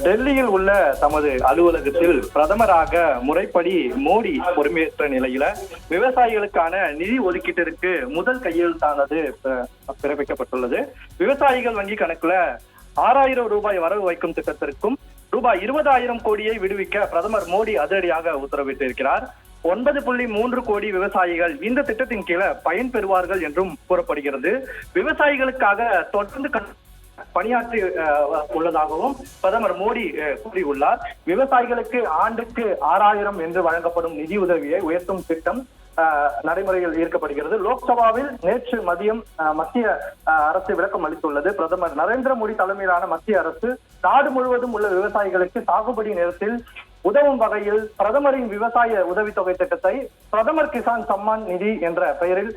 டெல்லியில் உள்ள தமது அலுவலகத்தில் பிரதமராக முறைப்படி மோடி பொறுப்பேற்ற நிலையில விவசாயிகளுக்கான நிதி ஒதுக்கீட்டிற்கு முதல் கையெழுத்தானது பிறப்பிக்கப்பட்டுள்ளது. விவசாயிகள் வங்கி கணக்குல 6000 ரூபாய் வரவு வைக்கும் திட்டத்திற்கும் ரூபாய் 20,000 கோடியை விடுவிக்க பிரதமர் மோடி அதிரடியாக உத்தரவிட்டிருக்கிறார். 9.3 கோடி விவசாயிகள் இந்த திட்டத்தின் கீழே பயன்பெறுவார்கள் என்றும் கூறப்படுகிறது. விவசாயிகளுக்காக தொடர்ந்து பணியாற்றி உள்ளதாகவும் பிரதமர் மோடி கூறியுள்ளார். விவசாயிகளுக்கு ஆண்டுக்கு 6000 என்று வழங்கப்படும் நிதி உதவியை உயர்த்தும் திட்டம் நடைமுறையில் ஈர்க்கப்படுகிறது. லோக்சபாவில் நேற்று மதியம் மத்திய அரசு விளக்கம் அளித்துள்ளது. பிரதமர் நரேந்திர மோடி தலைமையிலான மத்திய அரசு நாடு முழுவதும் உள்ள விவசாயிகளுக்கு சாகுபடி நேரத்தில் உதவும் வகையில் பிரதமரின் விவசாய உதவித்தொகை திட்டத்தை பிரதமர் கிசான் சம்மான் நிதி என்ற பெயரில்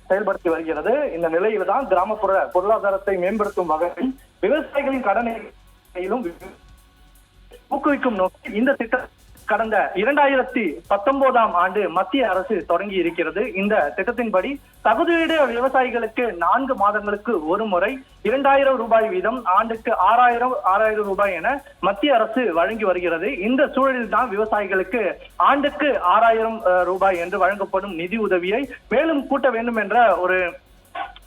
செயல்படுத்தி வருகிறது. இந்த நிலையில்தான் தான் கிராமப்புற பொருளாதாரத்தை மேம்படுத்தும் வகையில் விவசாயிகளின் கடனையிலும் ஊக்குவிக்கும் நோக்கில் இந்த திட்டம் கடந்த 2019ஆம் ஆண்டு மத்திய அரசு தொடங்கி இருக்கிறது. இந்த திட்டத்தின்படி தகுதியுடைய விவசாயிகளுக்கு 4 மாதங்களுக்கு ஒரு முறை 2000 ரூபாய் வீதம் ஆண்டுக்கு 6000 ரூபாய் என மத்திய அரசு வழங்கி வருகிறது. இந்த சூழலில் தான் விவசாயிகளுக்கு ஆண்டுக்கு 6000 ரூபாய் என்று வழங்கப்படும் நிதி உதவியை மேலும் கூட்ட வேண்டும் என்ற ஒரு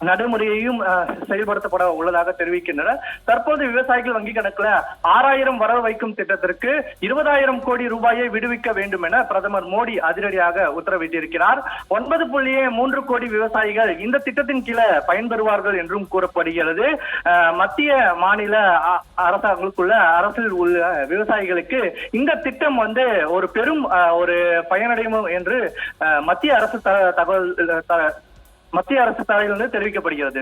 நடைமுறையையும் செயல்படுத்தப்பட உள்ளதாக தெரிவிக்கின்றனர். தற்போது விவசாயிகள் வங்கி கணக்குல 6000 வரவு வைக்கும் திட்டத்திற்கு 20,000 கோடி ரூபாயை விடுவிக்க வேண்டும் என பிரதமர் மோடி அதிரடியாக உத்தரவிட்டிருக்கிறார். 9.3 கோடி விவசாயிகள் இந்த திட்டத்தின் கீழே பயன்பெறுவார்கள் என்றும் கூறப்படுகிறது. மத்திய மாநில அரசாங்களுக்குள்ள அரசில் உள்ள விவசாயிகளுக்கு இந்த திட்டம் ஒரு பெரும் ஒரு பயனடையும் என்று மத்திய அரசு தகவல் மத்திய அரசு தரப்பிலிருந்து தெரிவிக்கப்படுகிறது.